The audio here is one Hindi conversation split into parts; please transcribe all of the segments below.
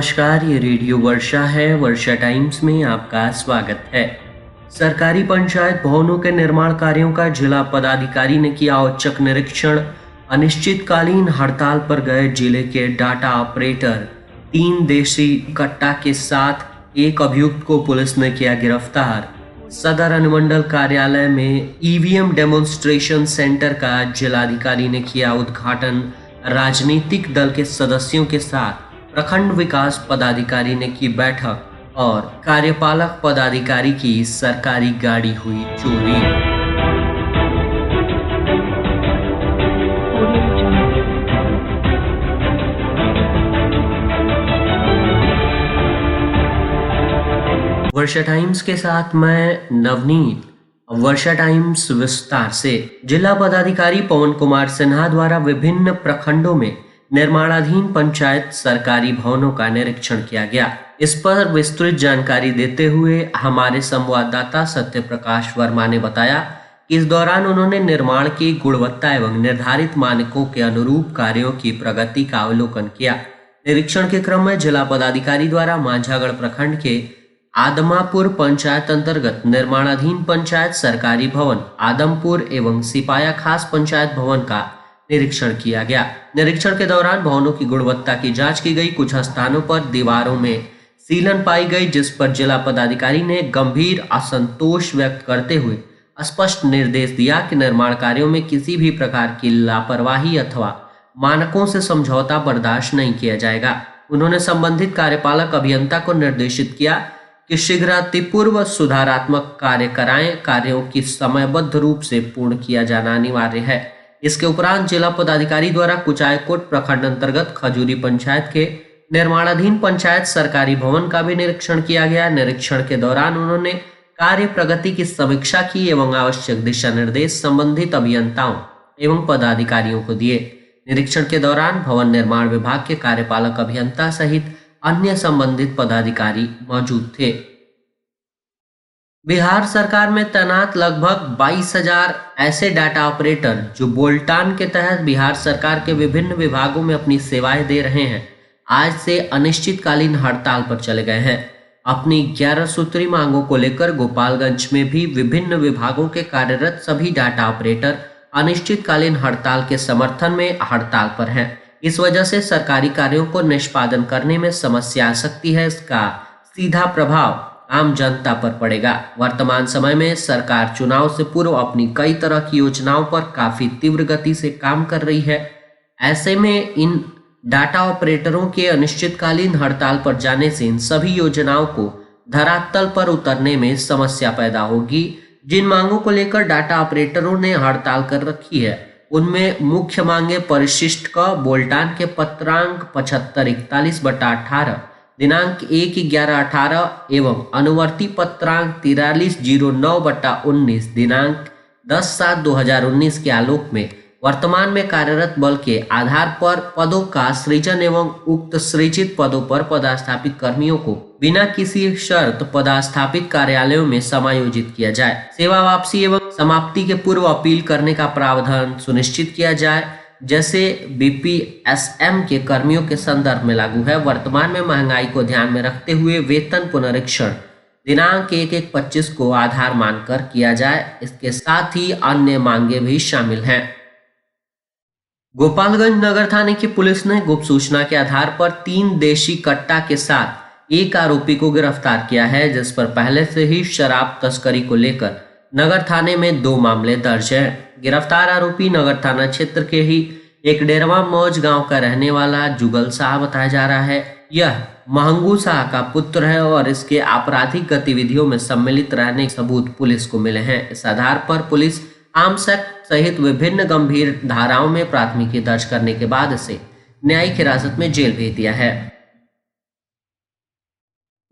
नमस्कार, ये रेडियो वर्षा है। वर्षा टाइम्स में आपका स्वागत है। सरकारी पंचायत भवनों के निर्माण कार्यों का जिला पदाधिकारी ने किया औचक निरीक्षण। अनिश्चितकालीन हड़ताल पर गए जिले के डाटा ऑपरेटर। 3 देशी कट्टा के साथ एक अभियुक्त को पुलिस ने किया गिरफ्तार। सदर अनुमंडल कार्यालय में ईवीएम डेमोन्स्ट्रेशन सेंटर का जिलाधिकारी ने किया उद्घाटन। राजनीतिक दल के सदस्यों के साथ प्रखंड विकास पदाधिकारी ने की बैठक और कार्यपालक पदाधिकारी की सरकारी गाड़ी हुई चोरी। वर्षा टाइम्स के साथ मैं नवनीत। वर्षा टाइम्स विस्तार से। जिला पदाधिकारी पवन कुमार सिन्हा द्वारा विभिन्न प्रखंडों में निर्माणाधीन पंचायत सरकारी भवनों का निरीक्षण किया गया। इस पर विस्तृत जानकारी देते हुए हमारे संवाददाता सत्य प्रकाश वर्मा ने बताया कि इस दौरान उन्होंने निर्माण की गुणवत्ता एवं निर्धारित मानकों के अनुरूप कार्यों की प्रगति का अवलोकन किया। निरीक्षण के क्रम में जिला पदाधिकारी द्वारा मांझागढ़ प्रखंड के आदमापुर पंचायत अंतर्गत निर्माणाधीन पंचायत सरकारी भवन आदमपुर एवं सिपाया खास पंचायत भवन का निरीक्षण किया गया। निरीक्षण के दौरान भवनों की गुणवत्ता की जांच की गई। कुछ स्थानों पर दीवारों में सीलन पाई गई, जिस पर जिला पदाधिकारी ने गंभीर असंतोष व्यक्त करते हुए स्पष्ट निर्देश दिया कि निर्माण कार्यों में किसी भी प्रकार की लापरवाही अथवा मानकों से समझौता बर्दाश्त नहीं किया जाएगा। उन्होंने संबंधित कार्यपालक अभियंता को निर्देशित किया कि शीघ्रतापूर्व सुधारात्मक कार्य कराएं। कार्यों की समयबद्ध रूप से पूर्ण किया जाना अनिवार्य है। इसके उपरांत जिला पदाधिकारी द्वारा कुचायकोट प्रखंड अंतर्गत खजूरी पंचायत के निर्माणाधीन पंचायत सरकारी भवन का भी निरीक्षण किया गया। निरीक्षण के दौरान उन्होंने कार्य प्रगति की समीक्षा की एवं आवश्यक दिशा निर्देश संबंधित अभियंताओं एवं पदाधिकारियों को दिए। निरीक्षण के दौरान भवन निर्माण विभाग के कार्यपालक अभियंता सहित अन्य संबंधित पदाधिकारी मौजूद थे। बिहार सरकार में तैनात लगभग 22,000 ऐसे डाटा ऑपरेटर जो बोल्टान के तहत बिहार सरकार के विभिन्न विभागों में अपनी सेवाएं दे रहे हैं, आज से अनिश्चितकालीन हड़ताल पर चले गए हैं। अपनी 11 सूत्री मांगों को लेकर गोपालगंज में भी विभिन्न विभागों के कार्यरत सभी डाटा ऑपरेटर अनिश्चितकालीन हड़ताल के समर्थन में हड़ताल पर हैं। इस वजह से सरकारी कार्यों को निष्पादन करने में समस्या आ सकती है। इसका सीधा प्रभाव आम जनता पर पड़ेगा। वर्तमान समय में सरकार चुनाव से पूर्व अपनी कई तरह की योजनाओं पर काफी तीव्र गति से काम कर रही है। ऐसे में इन डाटा ऑपरेटरों के अनिश्चितकालीन हड़ताल पर जाने से इन सभी योजनाओं को धरातल पर उतरने में समस्या पैदा होगी। जिन मांगों को लेकर डाटा ऑपरेटरों ने हड़ताल कर रखी है, उनमें मुख्य मांगे परिशिष्ट क बोल्टान के पत्रांक 7541/18 दिनांक 1/11/18 एवं अनुवर्ती पत्रांक 4309/19 दिनांक 10/7/2019 के आलोक में वर्तमान में कार्यरत बल के आधार पर पदों का सृजन एवं उक्त सृजित पदों पर पदस्थापित कर्मियों को बिना किसी शर्त पदस्थापित कार्यालयों में समायोजित किया जाए। सेवा वापसी एवं समाप्ति के पूर्व अपील करने का प्रावधान सुनिश्चित किया जाए, जैसे बीपीएसएम के कर्मियों के संदर्भ में लागू है। वर्तमान में महंगाई को ध्यान में रखते हुए वेतन पुनरीक्षण दिनांक 1/1/25 को आधार मानकर किया जाए। इसके साथ ही अन्य मांगे भी शामिल हैं। गोपालगंज नगर थाने की पुलिस ने गुप्त सूचना के आधार पर 3 देशी कट्टा के साथ एक आरोपी को गिरफ्तार किया है, जिस पर पहले से ही शराब तस्करी को लेकर नगर थाने में 2 मामले दर्ज हैं। गिरफ्तार आरोपी नगर थाना क्षेत्र के ही एक डेरवा मौज गांव का रहने वाला जुगल शाह बताया जा रहा है। यह महंगू शाह का पुत्र है और इसके आपराधिक गतिविधियों में सम्मिलित रहने के सबूत पुलिस को मिले हैं। इस आधार पर पुलिस आर्म्स एक्ट सहित विभिन्न गंभीर धाराओं में प्राथमिकी दर्ज करने के बाद इसे न्यायिक हिरासत में जेल भेज दिया है।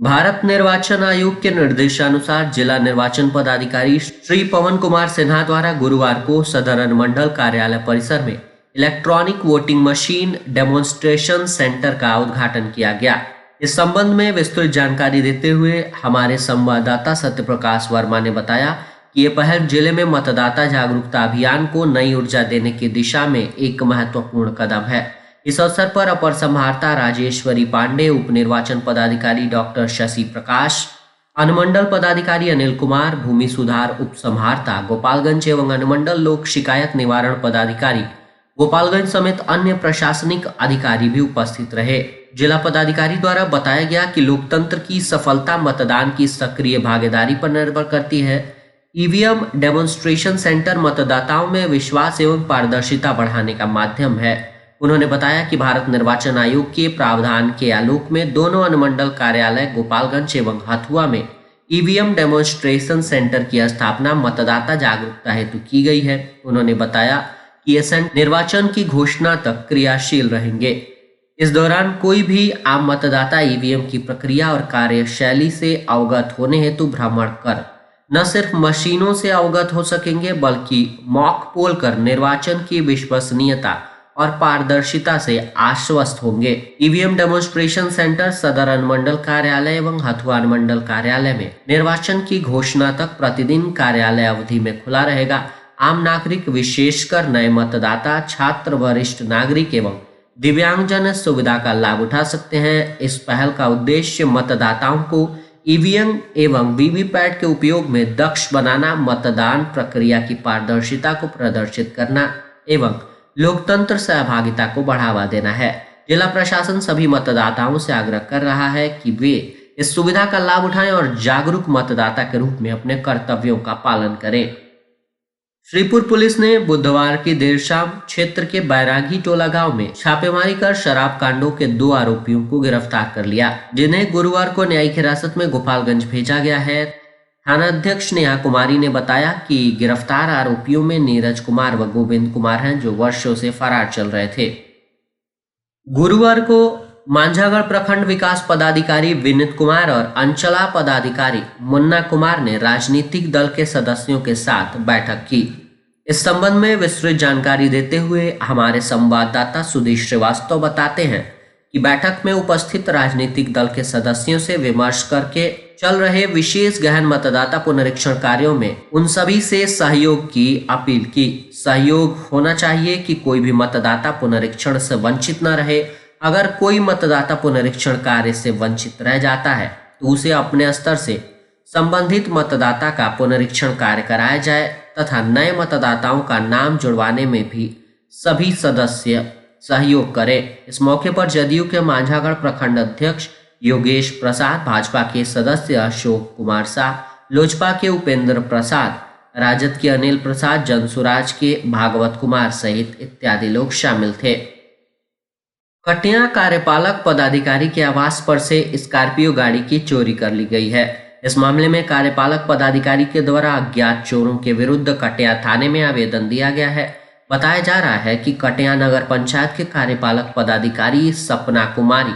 भारत निर्वाचन आयोग के निर्देशानुसार जिला निर्वाचन पदाधिकारी श्री पवन कुमार सिन्हा द्वारा गुरुवार को सदर अनुमंडल कार्यालय परिसर में electronic voting machine demonstration centre का उद्घाटन किया गया। इस संबंध में विस्तृत जानकारी देते हुए हमारे संवाददाता सत्य प्रकाश वर्मा ने बताया कि ये पहल जिले में मतदाता जागरूकता अभियान को नई ऊर्जा देने की दिशा में एक महत्वपूर्ण कदम है। इस अवसर पर अपर संभारता राजेश्वरी पांडे, उप निर्वाचन पदाधिकारी डॉक्टर शशि प्रकाश, अनुमंडल पदाधिकारी अनिल कुमार, भूमि सुधार उप संभारता गोपालगंज एवं अनुमंडल लोक शिकायत निवारण पदाधिकारी गोपालगंज समेत अन्य प्रशासनिक अधिकारी भी उपस्थित रहे। जिला पदाधिकारी द्वारा बताया गया कि लोकतंत्र की सफलता मतदान की सक्रिय भागीदारी पर निर्भर करती है। ईवीएम डेमोन्स्ट्रेशन सेंटर मतदाताओं में विश्वास एवं पारदर्शिता बढ़ाने का माध्यम है। उन्होंने बताया कि भारत निर्वाचन आयोग के प्रावधान के आलोक में दोनों अनुमंडल कार्यालय गोपालगंज एवं हथुआ में ईवीएम डेमोन्स्ट्रेशन सेंटर की स्थापना मतदाता जागरूकता हेतु की गई है। उन्होंने बताया कि ये सेंटर निर्वाचन की घोषणा तक क्रियाशील रहेंगे। इस दौरान कोई भी आम मतदाता ईवीएम की प्रक्रिया और कार्यशैली से अवगत होने हेतु भ्रमण कर न सिर्फ मशीनों से अवगत हो सकेंगे बल्कि मॉक पोल कर निर्वाचन की विश्वसनीयता और पारदर्शिता से आश्वस्त होंगे। ईवीएम डेमोन्स्ट्रेशन सेंटर सदर अनुमंडल कार्यालय एवं हथुआ अनुमंडल कार्यालय में निर्वाचन की घोषणा तक प्रतिदिन कार्यालय अवधि में खुला रहेगा। आम नागरिक विशेषकर नए मतदाता, छात्र, वरिष्ठ नागरिक एवं दिव्यांगजन इस सुविधा का लाभ उठा सकते हैं। इस पहल का उद्देश्य मतदाताओं को ईवीएम एवं वीवीपैट के उपयोग में दक्ष बनाना, मतदान प्रक्रिया की पारदर्शिता को प्रदर्शित करना एवं लोकतंत्र सहभागिता को बढ़ावा देना है। जिला प्रशासन सभी मतदाताओं से आग्रह कर रहा है कि वे इस सुविधा का लाभ उठाएं और जागरूक मतदाता के रूप में अपने कर्तव्यों का पालन करें। श्रीपुर पुलिस ने बुधवार की देर शाम क्षेत्र के बैरागी टोला गांव में छापेमारी कर शराब कांडों के 2 आरोपियों को गिरफ्तार कर लिया, जिन्हें गुरुवार को न्यायिक हिरासत में गोपालगंज भेजा गया है। थानाध्यक्ष नेहा कुमारी ने बताया कि गिरफ्तार आरोपियों में नीरज कुमार व गोविंद कुमार हैं, जो वर्षों से फरार चल रहे थे। गुरुवार को मांझागढ़ प्रखंड विकास पदाधिकारी विनीत कुमार और अंचला पदाधिकारी मुन्ना कुमार ने राजनीतिक दल के सदस्यों के साथ बैठक की। इस संबंध में विस्तृत जानकारी देते हुए हमारे संवाददाता सुधीर श्रीवास्तव बताते हैं कि बैठक में उपस्थित राजनीतिक दल के सदस्यों से विमर्श करके चल रहे विशेष गहन मतदाता पुनरीक्षण कार्यों में उन सभी से सहयोग की अपील की। सहयोग होना चाहिए कि कोई भी मतदाता पुनरीक्षण से वंचित न रहे। अगर कोई मतदाता पुनरीक्षण कार्य से वंचित रह जाता है तो उसे अपने स्तर से संबंधित मतदाता का पुनरीक्षण कार्य कराया जाए तथा नए मतदाताओं का नाम जुड़वाने में भी सभी सदस्य सहयोग करें। इस मौके पर जदयू के मांझागढ़ प्रखंड अध्यक्ष योगेश प्रसाद, भाजपा के सदस्य अशोक कुमार शाह, लोजपा के उपेंद्र प्रसाद, राजद के अनिल प्रसाद, जनसुराज के भागवत कुमार सहित इत्यादि लोग शामिल थे। कटिया कार्यपालक पदाधिकारी के आवास पर से स्कॉर्पियो गाड़ी की चोरी कर ली गई है। इस मामले में कार्यपालक पदाधिकारी के द्वारा अज्ञात चोरों के विरुद्ध कटिया थाने में आवेदन दिया गया है। बताया जा रहा है कि कटिया नगर पंचायत के कार्यपालक पदाधिकारी सपना कुमारी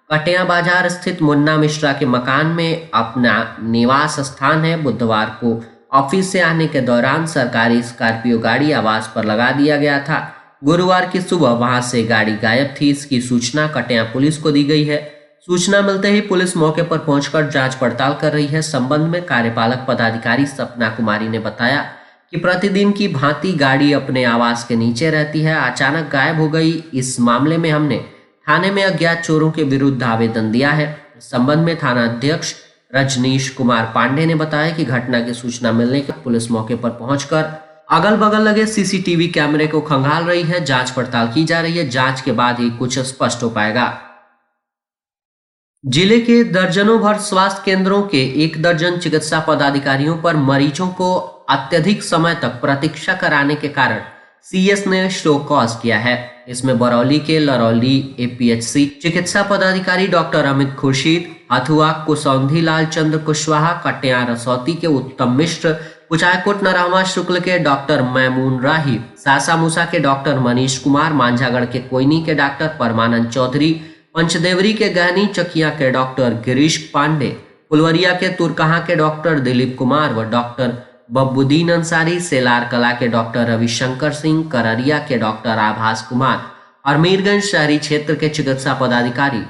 कटिया बाजार स्थित मुन्ना मिश्रा के मकान में अपना निवास स्थान है। बुधवार को ऑफिस से आने के दौरान सरकारी स्कॉर्पियो गाड़ी आवास पर लगा दिया गया था। गुरुवार की सुबह वहां से गाड़ी गायब थी। इसकी सूचना कटिया पुलिस को दी गई है। सूचना मिलते ही पुलिस मौके पर पहुंचकर जांच पड़ताल कर रही है। संबंध में कार्यपालक पदाधिकारी सपना कुमारी ने बताया कि प्रतिदिन की भांति गाड़ी अपने आवास के नीचे रहती है, अचानक गायब हो गई। इस मामले में हमने थाने में अज्ञात चोरों के विरुद्ध आवेदन दिया है। संबंध में थाना अध्यक्ष रजनीश कुमार पांडे ने बताया कि घटना की सूचना मिलने के पुलिस मौके पर पहुंचकर अगल बगल लगे सीसीटीवी कैमरे को खंगाल रही है। जांच पड़ताल की जा रही है। जांच के बाद ही कुछ स्पष्ट हो पाएगा। जिले के दर्जनों भर स्वास्थ्य केंद्रों के 1 दर्जन चिकित्सा पदाधिकारियों पर मरीजों को अत्यधिक समय तक प्रतीक्षा कराने के कारण सीएस ने शो कॉज किया है। इसमें बरौली के लरौली एपीएचसी चिकित्सा पदाधिकारी डॉक्टर अमित खुर्शीद, हथुआ कुसौंधी लाल चंद्र कुशवाहा, कटिया रसौती के उत्तम मिश्र, कुचायकोट नरहमा शुक्ल के डॉक्टर मैमून राही, सासा मूसा के डॉक्टर मनीष कुमार, मांझागढ़ के कोयनी के डॉक्टर परमानंद चौधरी, पंचदेवरी के गहनी चकिया के डॉक्टर गिरीश पांडे, फुलवरिया के तुरकहा के डॉक्टर दिलीप कुमार व डॉक्टर बब्बुद्दीन अंसारी, सेलार कला के डॉक्टर रविशंकर सिंह, कररिया के डॉक्टर आभास कुमार और मीरगंज शहरी क्षेत्र के चिकित्सा पदाधिकारी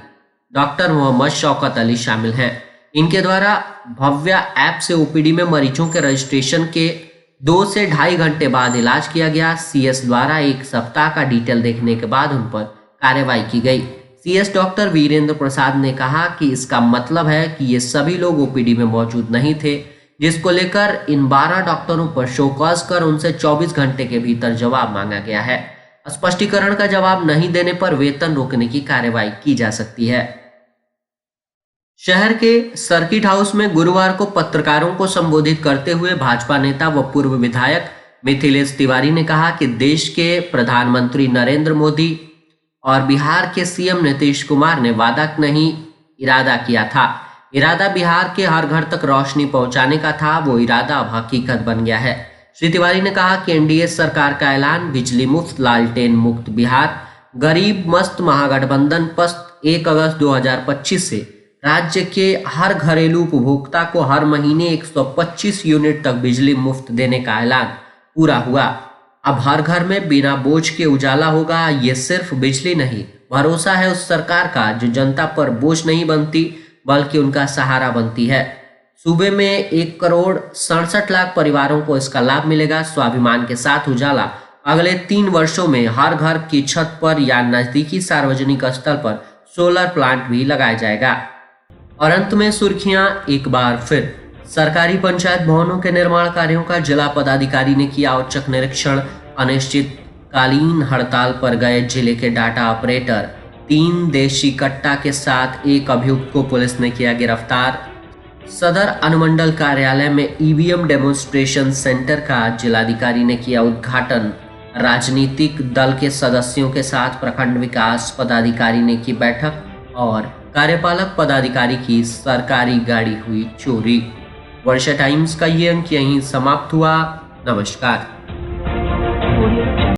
डॉक्टर मोहम्मद शौकत अली शामिल हैं। इनके द्वारा भव्या ऐप से ओपीडी में मरीजों के रजिस्ट्रेशन के 2 से 2.5 घंटे बाद इलाज किया गया। सीएस द्वारा 1 सप्ताह का डिटेल देखने के बाद उन पर कार्रवाई की गई। सीएस डॉक्टर वीरेंद्र प्रसाद ने कहा कि इसका मतलब है कि ये सभी लोग ओपीडी में मौजूद नहीं थे, जिसको लेकर इन 12 डॉक्टरों पर शोकॉज कर उनसे 24 घंटे के भीतर जवाब मांगा गया है। स्पष्टीकरण का जवाब नहीं देने पर वेतन रोकने की कार्रवाई की जा सकती है। शहर के सर्किट हाउस में गुरुवार को पत्रकारों को संबोधित करते हुए भाजपा नेता व पूर्व विधायक मिथिलेश तिवारी ने कहा कि देश के प्रधानमंत्री नरेंद्र मोदी और बिहार के सीएम नीतीश कुमार ने वादा नहीं इरादा किया था। इरादा बिहार के हर घर तक रोशनी पहुंचाने का था, वो इरादा अब हकीकत बन गया है। श्री तिवारी ने कहा कि एनडीए सरकार का ऐलान बिजली मुफ्त, लालटेन मुक्त बिहार, गरीब मस्त महागठबंधन पस्त 1 अगस्त 2025 से राज्य के हर घरेलू उपभोक्ता को हर महीने 125 यूनिट तक बिजली मुफ्त देने का ऐलान पूरा हुआ। अब हर घर में बिना बोझ के उजाला होगा। ये सिर्फ बिजली नहीं, भरोसा है उस सरकार का जो जनता पर बोझ नहीं बनती बल्कि उनका सहारा बनती है। सूबे में 1,67,00,000 परिवारों को इसका लाभ मिलेगा। स्वाभिमान के साथ उजाला अगले 3 वर्षों में हर घर की छत पर या नजदीकी सार्वजनिक स्थल पर सोलर प्लांट भी लगाया जाएगा। और अंत में सुर्खियां एक बार फिर। सरकारी पंचायत भवनों के निर्माण कार्यों का जिला पदाधिकारी ने किया औचक निरीक्षण। अनिश्चितकालीन हड़ताल पर गए जिले के डाटा ऑपरेटर। 3 देशी कट्टा के साथ एक अभियुक्त को पुलिस ने किया गिरफ्तार। सदर अनुमंडल कार्यालय में ईवीएम डेमोन्स्ट्रेशन सेंटर का जिलाधिकारी ने किया उद्घाटन। राजनीतिक दल के सदस्यों के साथ प्रखंड विकास पदाधिकारी ने की बैठक और कार्यपालक पदाधिकारी की सरकारी गाड़ी हुई चोरी। वर्षा टाइम्स का ये अंक यहीं समाप्त हुआ। नमस्कार।